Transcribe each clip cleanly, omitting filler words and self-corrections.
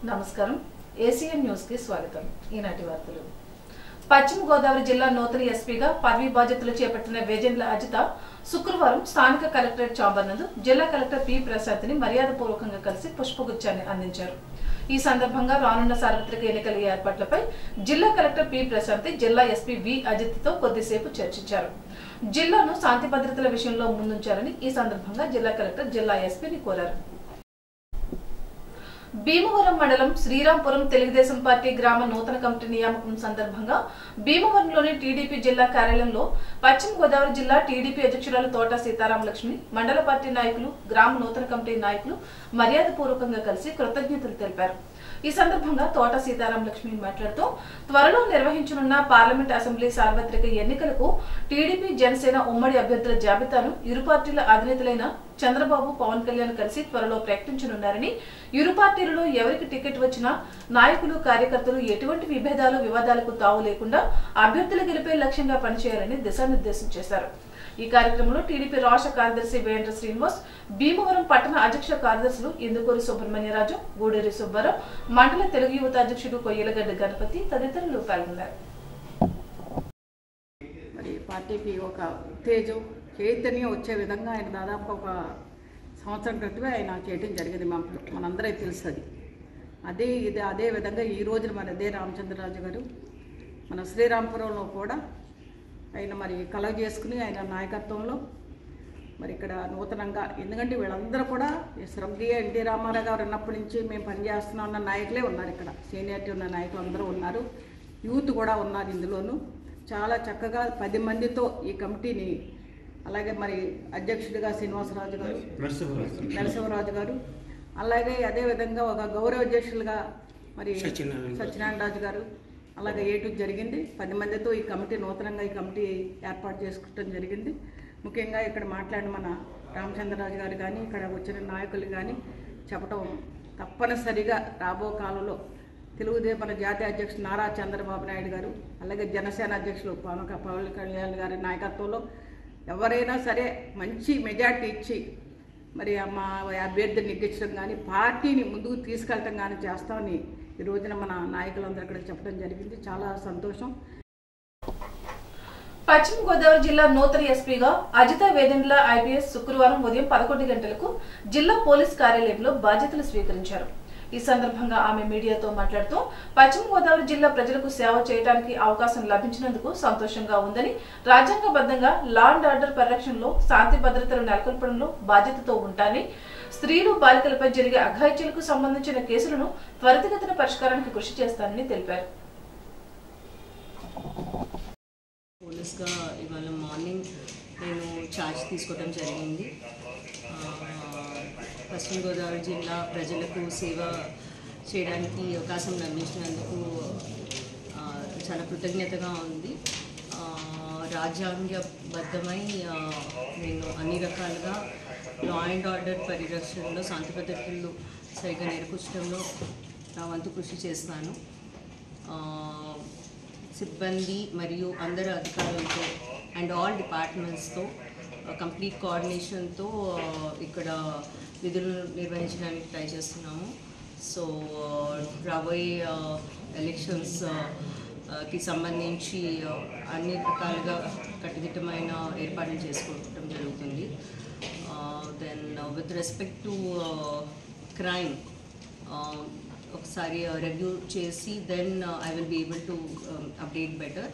నమస్కారం ACN news కి స్వాగతం. ఈనాటి వార్తలు. పశ్చిమ గోదావరి జిల్లా నూతన ఎస్పీగా పదవి బాధ్యతలు చేపట్టిన వేజెండ్ల అజిత శుక్రవారం స్థానిక కలెక్టరేట్ ఛాంబర్ నందు జిల్లా కలెక్టర్ పి ప్రసాద్ని మర్యాదపూర్వకంగా కలిసి పుష్పగుచ్చాన్ని అందించారు. ఈ సందర్భంగా రానున్న సార్వత్రిక ఎన్నికల ఏర్పాట్లపై జిల్లా కలెక్టర్ పి ప్రసాద్ జిల్లా ఎస్పీ వి అజిత్తో కొద్దిసేపు చర్చించారు. జిల్లాను శాంతి భద్రతల విషయంలో ముందుంచారని ఈ సందర్భంగా జిల్లా కలెక్టర్ జిల్లా ఎస్పీని కోరారు. భీమవరం మండలం శ్రీరాంపురం తెలుగుదేశం పార్టీ గ్రామ నూతన కమిటీ నియామకం సందర్భంగా భీమవరంలోని టీడీపీ జిల్లా కార్యాలయంలో పశ్చిమ గోదావరి జిల్లా టీడీపీ అధ్యక్షురాలు తోట సీతారామలక్ష్మి, మండల పార్టీ నాయకులు, గ్రామ నూతన కమిటీ నాయకులు మర్యాదపూర్వకంగా కలిసి కృతజ్ఞతలు తెలిపారు. ఈ సందర్భంగా తోట సీతారామలక్ష్మి మాట్లాడుతూ త్వరలో నిర్వహించనున్న పార్లమెంట్ అసెంబ్లీ సార్వత్రిక ఎన్నికలకు టీడీపీ జనసేన ఉమ్మడి అభ్యర్థుల జాబితాను ఇరు పార్టీల అధినేతలైన చంద్రబాబు, పవన్ కళ్యాణ్ కలిసి త్వరలో ప్రకటించనున్నారని, ఇరు పార్టీలలో ఎవరికి టికెట్ వచ్చినా నాయకులు, కార్యకర్తలు ఎటువంటి వివాదాలకు తావు లేకుండా అభ్యర్థుల గెలిపే లక్ష్యంగా పనిచేయాలని దిశానిర్దేశం చేశారు. ఈ కార్యక్రమంలో టీడీపీ రాష్ట్ర కార్యదర్శి వేంద్ర శ్రీనివాస్, భీమవరం పట్టణ అధ్యక్ష కార్యదర్శులు ఇందుకూరి సుబ్రహ్మణ్యరాజు, గూడూరి సుబ్బారావు, మండల తెలుగు యువత అధ్యక్షుడు కొయ్యలగడ్డ గణపతి తదితరులు పాల్గొన్నారు. పార్టీకి ఒక ఉత్తేజం, చైతన్యం వచ్చే విధంగా ఆయన దాదాపు ఒక సంవత్సరం క్రితమే ఆయన చేయడం జరిగింది. మనందరికీ తెలుస్తుంది. అదే విధంగా ఈ రోజున మన అదే రామచంద్రరాజు గారు మన శ్రీరాంపురంలో కూడా ఆయన కలగ చేసుకుని ఆయన నాయకత్వంలో ఇక్కడ నూతనంగా, ఎందుకంటే వీళ్ళందరూ కూడా స్వర్గీయ ఎన్టీ రామారావు గారు ఉన్నప్పటి నుంచి మేము పనిచేస్తున్నా ఉన్న నాయకులే ఉన్నారు. ఇక్కడ సీనియారిటీ ఉన్న నాయకులు అందరూ ఉన్నారు, యూత్ కూడా ఉన్నారు. ఇందులోనూ చాలా చక్కగా 10 మందితో ఈ కమిటీని, అలాగే అధ్యక్షుడిగా శ్రీనివాసరాజు గారు, నరసింహరాజు గారు, అలాగే అదేవిధంగా ఒక గౌరవ అధ్యక్షులుగా సత్యనారాయణ రాజు గారు అలాగే ఏటు జరిగింది. 10 మందితో ఈ కమిటీ నూతనంగా ఈ కమిటీ ఏర్పాటు చేసుకోవడం జరిగింది. ముఖ్యంగా ఇక్కడ మాట్లాడిన మన రామచంద్రరాజు గారు కానీ ఇక్కడ వచ్చిన నాయకులు కానీ చెప్పడం తప్పనిసరిగా రాబో కాలంలో తెలుగుదేశం జాతీయ అధ్యక్షుడు నారా చంద్రబాబు నాయుడు గారు, అలాగే జనసేన అధ్యక్షులు పవన్ కళ్యాణ్ గారి నాయకత్వంలో ఎవరైనా సరే మంచి మెజార్టీ ఇచ్చి మా అభ్యర్థిని నెగ్గించడం కానీ పార్టీని ముందుకు తీసుకెళ్ళటం కానీ చేస్తామని ఈ రోజున మన నాయకులందరూ ఇక్కడ చెప్పడం జరిగింది. చాలా సంతోషం. పశ్చిమ గోదావరి జిల్లా నూతన ఎస్పీగా అజిత వేదెండ్ల ఐపీఎస్ శుక్రవారం ఉదయం 11 గంటలకు జిల్లా పోలీస్ కార్యాలయంలో బాధ్యతలు స్వీకరించారు. ఈ సందర్భంగా ఆమె మీడియాతో మాట్లాడుతూ పశ్చిమ గోదావరి జిల్లా ప్రజలకు సేవ చేయడానికి అవకాశం లభించినందుకు సంతోషంగా ఉందని, రాజ్యాంగబద్ధంగా లా అండ్ ఆర్డర్ పరిరక్షణలో, శాంతి భద్రతలు నెలకొల్పడంలో బాధ్యతతో ఉంటానని, స్త్రీలు, బాలికలపై జరిగే అఘాయిత్యాలకు సంబంధించిన కేసులను త్వరితగతిన పరిష్కారానికి కృషి చేస్తానని తెలిపారు. పోలీస్గా ఇవాళ మార్నింగ్ నేను ఛార్జ్ తీసుకోవడం జరిగింది. పశ్చిమ గోదావరి జిల్లా ప్రజలకు సేవ చేయడానికి అవకాశం లభించినందుకు చాలా కృతజ్ఞతగా ఉంది. రాజ్యాంగబద్ధమై నేను అన్ని రకాలుగా లా అండ్ ఆర్డర్ పరిరక్షణలో, శాంతి భద్రతలు సరిగ్గా నేర్పించడంలో నా వంతు కృషి చేస్తాను. సిబ్బంది మరియు అందరు అధికారులతో అండ్ ఆల్ డిపార్ట్మెంట్స్తో కంప్లీట్ కోఆర్డినేషన్తో ఇక్కడ విధులు నిర్వహించడానికి ట్రై చేస్తున్నాము. సో రాబోయే ఎలక్షన్స్కి సంబంధించి అన్ని రకాలుగా కట్టుదిట్టమైన ఏర్పాట్లు చేసుకోవడం జరుగుతుంది. Then with respect to crime ఒకసారి రివ్యూ చేసి then I will be able to update better.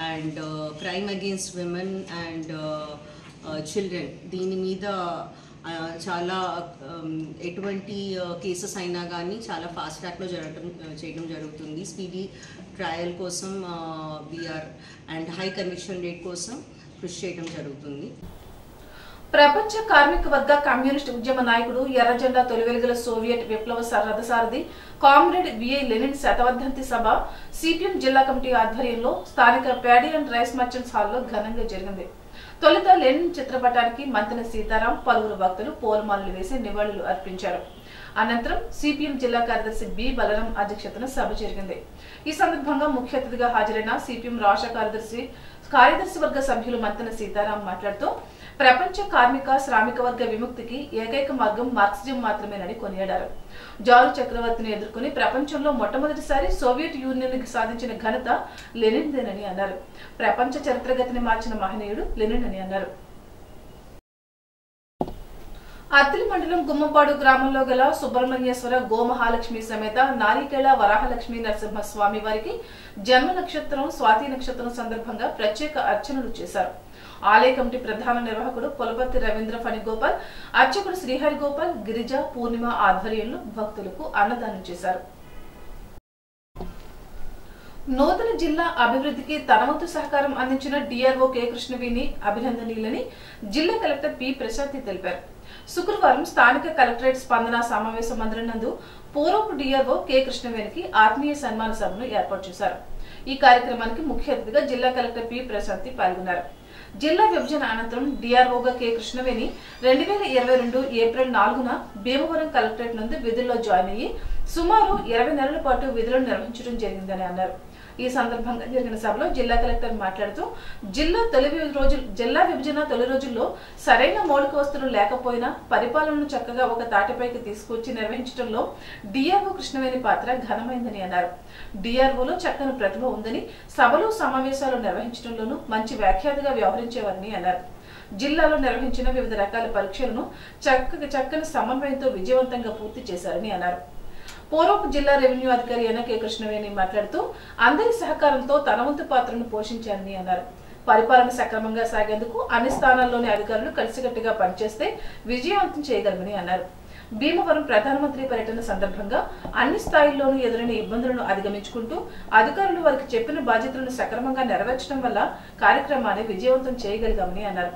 And crime against women and children, దీని మీద చాలా ఎటువంటి కేసెస్ అయినా కానీ చాలా ఫాస్ట్ ట్రాక్లో చేయడం జరుగుతుంది. స్పీడీ ట్రయల్ కోసం we are and high conviction rate కోసం కృషి చేయడం జరుగుతుంది. ప్రపంచ కార్మిక వర్గ కమ్యూనిస్ట్ ఉద్యమ నాయకుడు, ఎర్రజెండా తొలి వెలుగుల సోవియట్ విప్లవ రథసారథి కామ్రేడ్ విఐ లెనిన్ శతవర్ధంతి సభ సిపిఎం జిల్లా కమిటీ ఆధ్వర్యంలో స్థానిక ప్యాడీ అండ్ రైస్ మర్చెంట్స్ హాల్లో ఘనంగా జరిగింది. తొలుత లెనిన్ చిత్రపటానికి మంత్రి సీతారాం, పలువురు భక్తులు పూలమాలలు వేసి నివాళులు అర్పించారు. అనంతరం సిపిఎం జిల్లా కార్యదర్శి బి బలరాం అధ్యక్షతన సభ జరిగింది. ఈ సందర్భంగా ముఖ్య అతిథిగా హాజరైన సిపిఎం రాష్ట్ర కార్యదర్శి వర్గ సభ్యులు మంతెన సీతారాం మాట్లాడుతూ ప్రపంచ కార్మిక శ్రామిక వర్గ విముక్తికి ఏకైక మార్గం మార్క్సిజం మాత్రమేనని కొనియాడారు. జారు చక్రవర్తిని ఎదుర్కొని ప్రపంచంలో మొట్టమొదటిసారి సోవియట్ యూనియన్ సాధించిన ఘనత లెనిన్దేనని అన్నారు. ప్రపంచ చరిత్రగతిని మార్చిన మహనీయుడు లెనిన్ అని అన్నారు. అత్తిలి మండలం గుమ్మపాడు గ్రామంలో గల సుబ్రహ్మణ్యేశ్వర గోమహాలక్ష్మి సమేత నారికేళ వరాహలక్ష్మి నరసింహస్వామి వారికి జన్మ నక్షత్రం స్వాతి నక్షత్రం సందర్భంగా ప్రత్యేక అర్చనలు చేశారు. ఆలయ కమిటీ ప్రధాన నిర్వాహకుడు పొలపర్తి రవీంద్ర ఫణిగోపాల్, అర్చకుడు శ్రీహరిగోపాల్, గిరిజ, పూర్ణిమ ఆధ్వర్యంలో భక్తులకు అన్నదానం చేశారు. నూతన జిల్లా అభివృద్ధికి తన వంతు సహకారం అందించిన డిఆర్ఓ కె కృష్ణవేణి అభినందనీయులని జిల్లా కలెక్టర్ పి ప్రశాంతి తెలిపారు. శుక్రవారం స్థానిక కలెక్టరేట్ స్పందన సమావేశ మందిరం నందు పూర్వపు డిఆర్ఓ కె కృష్ణవేణికి ఆత్మీయ సన్మాన సభను ఏర్పాటు చేశారు. ఈ కార్యక్రమానికి ముఖ్య అతిథిగా జిల్లా కలెక్టర్ పి ప్రశాంతి పాల్గొన్నారు. జిల్లా విభజన అనంతరం డిఆర్ఓగా కె కృష్ణవేణి 2022 ఏప్రిల్ 4న భీమవరం కలెక్టరేట్ నందు విధుల్లో జాయిన్ అయ్యి సుమారు 20 నెలల పాటు విధులను నిర్వహించడం జరిగిందని అన్నారు. ఈ సందర్భంగా జరిగిన సభలో జిల్లా కలెక్టర్ మాట్లాడుతూ జిల్లా విభజన తొలి రోజుల్లో సరైన మౌలిక వసతులు లేకపోయినా పరిపాలనను చక్కగా ఒక తాటిపైకి తీసుకొచ్చి నిర్వహించడంలో డిఆర్ఓ కృష్ణవేణి పాత్ర ఘనమైందని అన్నారు. డిఆర్ఓలో చక్కని ప్రతిభ ఉందని, సభలు సమావేశాలు నిర్వహించడంలోనూ మంచి వ్యాఖ్యాతగా వ్యవహరించేవారని అన్నారు. జిల్లాలో నిర్వహించిన వివిధ రకాల పరీక్షలను చక్కని సమన్వయంతో విజయవంతంగా పూర్తి చేశారని అన్నారు. పూర్వపు జిల్లా రెవెన్యూ అధికారి ఎన్ కె కృష్ణవేణి మాట్లాడుతూ అందరి సహకారంతో తన వంతు పాత్రను పోషించారని అన్నారు. పరిపాలన సక్రమంగా సాగేందుకు అన్ని స్థానాల్లోని అధికారులు కలిసికట్టుగా పనిచేస్తే విజయవంతం చేయగలమని అన్నారు. భీమవరం ప్రధానమంత్రి పర్యటన సందర్భంగా అన్ని స్థాయిల్లోనూ ఎదురైన ఇబ్బందులను అధిగమించుకుంటూ అధికారులు వారికి చెప్పిన బాధ్యతలను సక్రమంగా నెరవేర్చడం వల్ల కార్యక్రమాన్ని విజయవంతం చేయగలిగామని అన్నారు.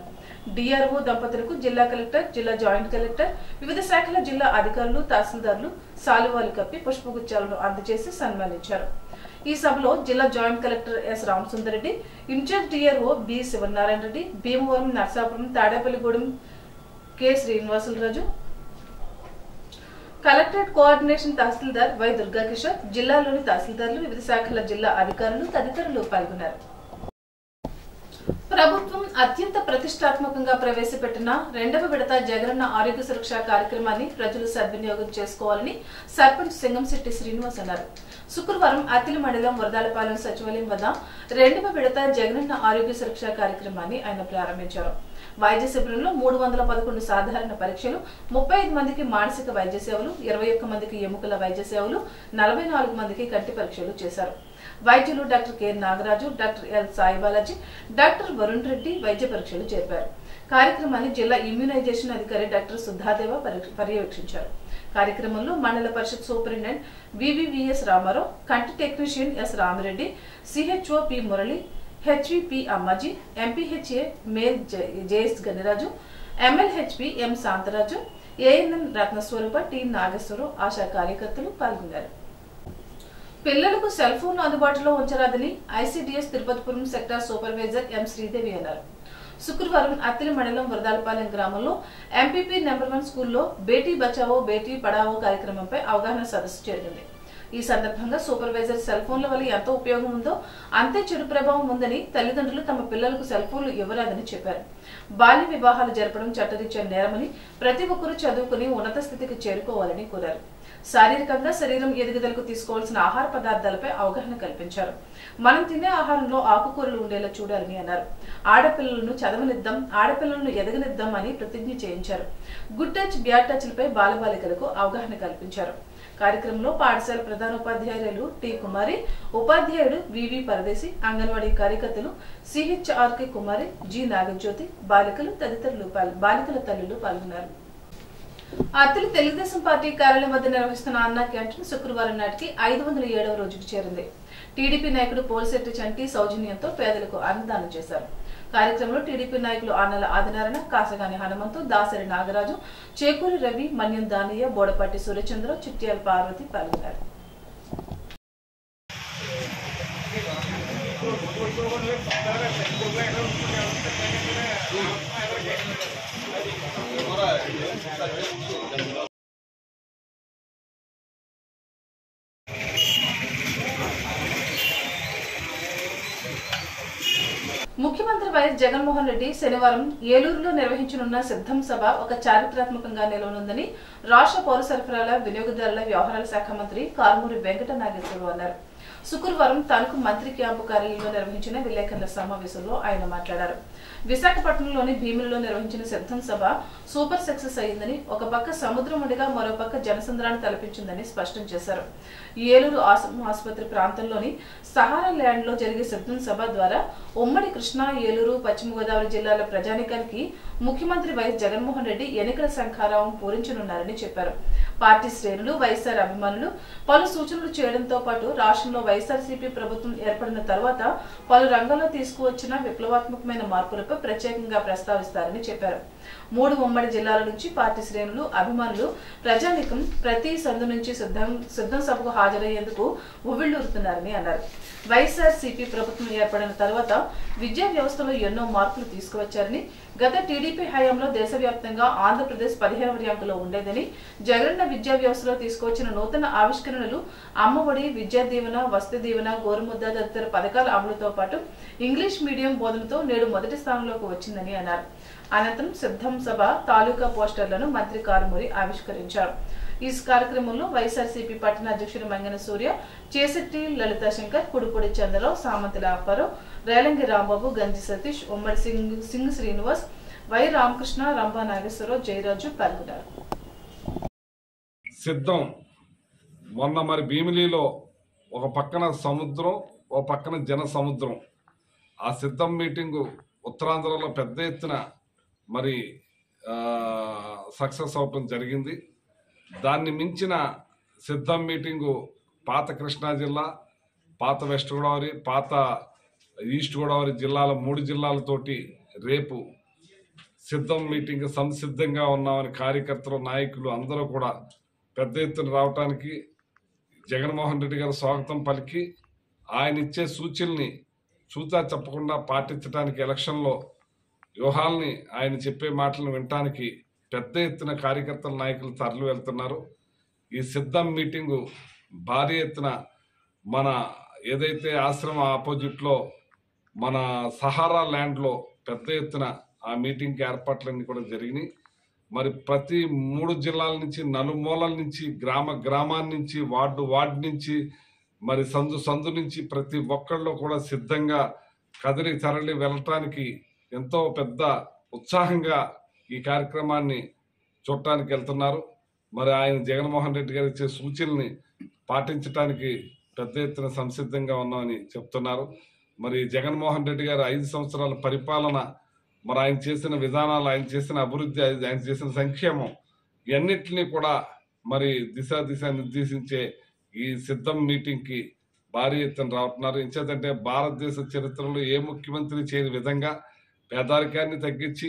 డిఆర్ఓ దంపతులకు జిల్లా కలెక్టర్, జిల్లా జాయింట్ కలెక్టర్, వివిధ శాఖల జిల్లా అధికారులు, తహసీల్దార్లు శాలువాలు కప్పి పుష్పగుచ్చాలను అందజేసి సన్మానించారు. ఈ సభలో జిల్లా joint collector S Ramasundareddy, in charge DRO B Sivanarayana Reddy, Bhimavaram, Narsapuram, Tadepalligudem K Srinivasularaju, collectorate coordination తహసీల్దార్ వై దుర్గాకిషోర్, జిల్లాలోని తహసీల్దార్లు, వివిధ శాఖల జిల్లా అధికారులు తదితరులు పాల్గొన్నారు. ప్రభుత్వం అత్యంత ప్రతిష్టాత్మకంగా ప్రవేశపెట్టిన 2వ విడత జగనన్న ఆరోగ్య సురక్ష కార్యక్రమాన్ని ప్రజలు సద్వినియోగం చేసుకోవాలని సర్పంచ్ సింగంశెట్టి శ్రీనివాస్ అన్నారు. శుక్రవారం అత్తిలి మండలం వరదాలపాలెం సచివాలయం వద్ద 2వ విడత జగనన్న ఆరోగ్య సురక్ష కార్యక్రమాన్ని ఆయన ప్రారంభించారు. వైద్య శిబిరంలో 311 సాధారణ పరీక్షలు, 35 మందికి మానసిక వైద్య సేవలు, 21 మందికి ఎముకల వైద్య సేవలు, 44 మందికి కంటి పరీక్షలు చేశారు. వైద్యులు doctor K Nagaraju, doctor L Sai Balaji, doctor Varun Reddy వైద్య పరీక్షలు జరిపారు. కార్యక్రమాన్ని జిల్లా ఇమ్యూనైజేషన్ అధికారి డాక్టర్ సుధాదేవ పర్యవేక్షించారు. కార్యక్రమంలో మండల పరిషత్ సూపరింటెండెంట్ వివివిఎస్ రామారావు, కంటి technician S Ramireddy, CHO P Murali, HVP Ammaji, MPHA male JS Ganiraju, MLHP M Santharaju, ANM Ratnaswarupa, T Nageswararao, ఆశా కార్యకర్తలు పాల్గొన్నారు. పిల్లలకు సెల్ ఫోన్ అందుబాటులో ఉంచరాదని ICDS Tirupatipuram sector supervisor M Sridevi అన్నారు. శుక్రవారం అత్తిలి మండలం వరదాలపాలెం గ్రామంలో ఎంపీపీ నెంబర్ 1 స్కూల్లో బేటీ బచావో బేటీ పడావో కార్యక్రమంపై అవగాహన సదస్సు జరిగింది. ఈ సందర్భంగా సూపర్వైజర్ సెల్ ఫోన్ల వల్ల ఎంత ఉపయోగం ఉందో అంతే చెడు ప్రభావం ఉందని, తల్లిదండ్రులు తమ పిల్లలకు సెల్ ఫోన్లు ఇవ్వరాదని చెప్పారు. బాల్య వివాహాలు జరపడం చట్టరీత్యా నేరమని, ప్రతి ఒక్కరూ చదువుకుని ఉన్నత స్థితికి చేరుకోవాలని కోరారు. శారీరకంగా శరీరం ఎదుగుదలకు తీసుకోవాల్సిన ఆహార పదార్థాలపై అవగాహన కల్పించారు. మనం తినే ఆహారంలో ఆకుకూరలు ఉండేలా చూడాలని అన్నారు. ఆడపిల్లలను చదవనిద్దాం, ఆడపిల్లలను ఎదగనిద్దాం అని ప్రతిజ్ఞ చేయించారు. గుడ్ టచ్, బ్యాడ్ టచ్లపై బాలబాలికలకు అవగాహన కల్పించారు. కార్యక్రమంలో పాఠశాల ప్రధానోపాధ్యాయులు టి కుమారి, ఉపాధ్యాయుడు వివి పరదేశి, అంగన్వాడీ కార్యకర్తలు సిహెచ్ఆర్కే కుమారి, జి నాగజ్యోతి, బాలికల తల్లులు పాల్గొన్నారు. అత్తిలి తెలుగుదేశం పార్టీ కార్యాలయం వద్ద నిర్వహిస్తున్న అన్నా క్యాంటీన్ శుక్రవారం నాటికి 507వ రోజుకు చేరింది. టీడీపీ నాయకుడు పోలిశెట్టి చంటి సౌజన్యంతో పేదలకు అన్నదానం చేశారు. కార్యక్రమంలో టీడీపీ నాయకులు ఆనల ఆదినారాయణ, కాసగాని హనుమంతు, దాసరి నాగరాజు, చేకూరి రవి, మన్యం దానయ్య, బోడపాటి సూర్యచంద్ర, చిట్యాల పార్వతి పాల్గొన్నారు. ముఖ్యమంత్రి వైఎస్ జగన్మోహన్ రెడ్డి శనివారం ఏలూరులో నిర్వహించనున్న సిద్ధం సభ ఒక చారిత్రాత్మకంగా నిలవనుందని రాష్ట్ర పౌర సరఫరాల వినియోగదారుల వ్యవహారాల శాఖ మంత్రి కారుమూరి వెంకట నాగేశ్వరరావు అన్నారు. శుక్రవారం తణుకు మంత్రి క్యాంపు కార్యాలయంలో నిర్వహించిన విలేకరుల సమావేశంలో ఆయన మాట్లాడారు. విశాఖపట్నంలోని భీమిలిలో నిర్వహించిన సిద్ధం సభ సూపర్ సక్సెస్ అయిందని, ఒక పక్క సముద్రముడిగా మరోపక్క జనసంద్రాన్ని తలపించిందని స్పష్టం చేశారు. ఏలూరు ఆసుపత్రి ప్రాంతంలోని సహారా ల్యాండ్ లో జరిగే సిద్ధం సభ ద్వారా ఉమ్మడి కృష్ణా, ఏలూరు, పశ్చిమ గోదావరి జిల్లాల ప్రజానికానికి ముఖ్యమంత్రి వైఎస్ జగన్మోహన్ రెడ్డి ఎన్నికల శంఖారావం పూరించనున్నారని చెప్పారు. పార్టీ శ్రేణులు, వైఎస్ఆర్ అభిమానులు పలు సూచనలు చేయడంతో పాటు రాష్ట్రంలో వైఎస్ఆర్సీపీ ప్రభుత్వం ఏర్పడిన తర్వాత పలు రంగాల్లో తీసుకువచ్చిన విప్లవాత్మకమైన మార్పులపై ప్రత్యేకంగా ప్రస్తావిస్తారని చెప్పారు. 3 ఉమ్మడి జిల్లాల నుంచి పార్టీ శ్రేణులు, అభిమానులు, ప్రజానికం ప్రతి సందు నుంచి సిద్ధం సభకు హాజరయ్యేందుకు ఉవ్విళ్లూరుతున్నారని అన్నారు. వైఎస్ఆర్సీపీ ప్రభుత్వం ఏర్పడిన తర్వాత విద్యా వ్యవస్థలో ఎన్నో మార్పులు తీసుకువచ్చారని, గత టీడీపీ హయాంలో దేశవ్యాప్తంగా ఆంధ్రప్రదేశ్ 15వ ర్యాంకులో ఉండేదని, జగనన్న విద్యా వ్యవస్థలో తీసుకువచ్చిన నూతన ఆవిష్కరణలు అమ్మఒడి, విద్యా దీవెన, వసతి దీవెన, గోరుముద్ద తదితర పథకాల అమలుతో పాటు ఇంగ్లీష్ మీడియం బోధనతో నేడు మొదటి స్థానంలోకి వచ్చిందని అన్నారు. అనంతరం సిద్ధం సభ తాలూకా పోస్టర్లను మంత్రి కారుమూరి ఆవిష్కరించారు. ఈ కార్యక్రమంలో వైఎస్ఆర్సీపీ పట్టణ అధ్యక్షుడు మంగన సూర్య, చేసెట్టి లలితా శంకర్, కుడుపూడి చంద్రరావు, సామంతుల అప్పారావు, రేలంగి రాంబాబు, గంజి సతీష్, ఉమ్మడి సింగ్ శ్రీనివాస్, వై రామకృష్ణ, రంభా నాగేశ్వరరావు, జయరాజు పాల్గొన్నారు. సిద్ధం మొన్న మరి భీమిలిలో ఒక పక్కన సముద్రం, ఒక పక్కన జన సముద్రం. ఆ సిద్ధం మీటింగు ఉత్తరాంధ్రలో పెద్ద ఎత్తున మరి సక్సెస్ అవటం జరిగింది. దాన్ని మించిన సిద్ధం మీటింగు పాత కృష్ణా జిల్లా, పాత వెస్ట్ గోదావరి, పాత ఈస్ట్ గోదావరి జిల్లాల 3 జిల్లాలతోటి రేపు సిద్ధం మీటింగ్ సంసిద్ధంగా ఉన్నామని కార్యకర్తలు, నాయకులు అందరూ కూడా పెద్ద ఎత్తున రావటానికి జగన్మోహన్ రెడ్డి గారు స్వాగతం పలికి ఆయన ఇచ్చే సూచనల్ని చూతా చెప్పకుండా పాటించడానికి, ఎలక్షన్లో వ్యూహాల్ని ఆయన చెప్పే మాటలను వినటానికి పెద్ద ఎత్తున కార్యకర్తల, నాయకులు తరలి వెళ్తున్నారు. ఈ సిద్ధం మీటింగు భారీ ఎత్తున మన ఏదైతే ఆశ్రమ ఆపోజిట్లో మన సహారా ల్యాండ్లో పెద్ద ఎత్తున ఆ మీటింగ్కి ఏర్పాట్లన్నీ కూడా జరిగినాయి. మరి ప్రతి 3 జిల్లాల నుంచి, నలుమూలల నుంచి, గ్రామాల నుంచి, వార్డు నుంచి, మరి సందు నుంచి ప్రతి ఒక్కళ్ళు కూడా సిద్ధంగా కదిలి తరలి వెళ్ళటానికి ఎంతో పెద్ద ఉత్సాహంగా ఈ కార్యక్రమాన్ని చూడటానికి వెళ్తున్నారు. మరి ఆయన జగన్మోహన్ రెడ్డి గారు ఇచ్చే సూచనల్ని పాటించడానికి పెద్ద ఎత్తున సంసిద్ధంగా ఉన్నామని చెప్తున్నారు. మరి జగన్మోహన్ రెడ్డి గారు 5 సంవత్సరాల పరిపాలన, మరి ఆయన చేసిన విధానాలు, ఆయన చేసిన అభివృద్ధి, ఆయన చేసిన సంక్షేమం ఇవన్నిటినీ కూడా మరి దిశ నిర్దేశించే ఈ సిద్ధం మీటింగ్కి భారీ ఎత్తున రావుతున్నారు. ఇంచేతంటే భారతదేశ చరిత్రలో ఏ ముఖ్యమంత్రి చేయని విధంగా పేదరికాన్ని తగ్గించి,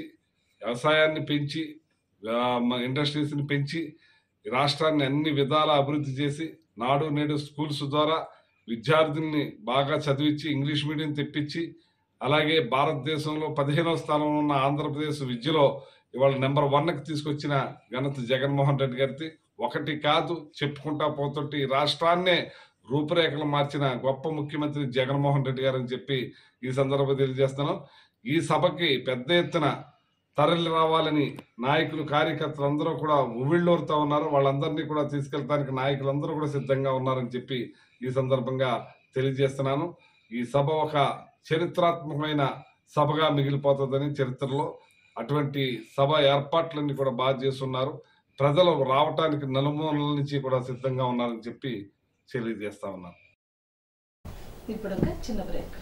వ్యవసాయాన్ని పెంచి, ఇండస్ట్రీస్ని పెంచి, రాష్ట్రాన్ని అన్ని విధాల అభివృద్ధి చేసి, నాడు నేడు స్కూల్స్ ద్వారా విద్యార్థుల్ని బాగా చదివించి, ఇంగ్లీష్ మీడియం తెప్పించి, అలాగే భారతదేశంలో 15వ స్థానంలో ఉన్న ఆంధ్రప్రదేశ్ విద్యలో ఇవాళ నెంబర్ 1కి తీసుకొచ్చిన ఘనత జగన్మోహన్ రెడ్డి గారిది. ఒకటి కాదు, చెప్పుకుంటా పోతుంటే ఈ రాష్ట్రాన్నే రూపురేఖలు మార్చిన గొప్ప ముఖ్యమంత్రి జగన్మోహన్ రెడ్డి గారు అని చెప్పి ఈ సందర్భంగా తెలియజేస్తున్నాం. ఈ సభకి పెద్ద ఎత్తున తరలి రావాలని నాయకులు, కార్యకర్తలు అందరూ కూడా ఉవ్విళ్ళూరుతా ఉన్నారు. వాళ్ళందరినీ కూడా తీసుకెళ్ళడానికి నాయకులందరూ కూడా సిద్ధంగా ఉన్నారని చెప్పి ఈ సందర్భంగా తెలియజేస్తున్నాను. ఈ సభ ఒక చరిత్రాత్మకమైన సభగా మిగిలిపోతుందని, చరిత్రలో అటువంటి సభ ఏర్పాట్లన్నీ కూడా బాగా చేస్తున్నారు. ప్రజలు రావటానికి నలుమూలల నుంచి కూడా సిద్ధంగా ఉన్నారని చెప్పి తెలియజేస్తా ఉన్నారు. ఇప్పుడు ఒక చిన్న బ్రేక్.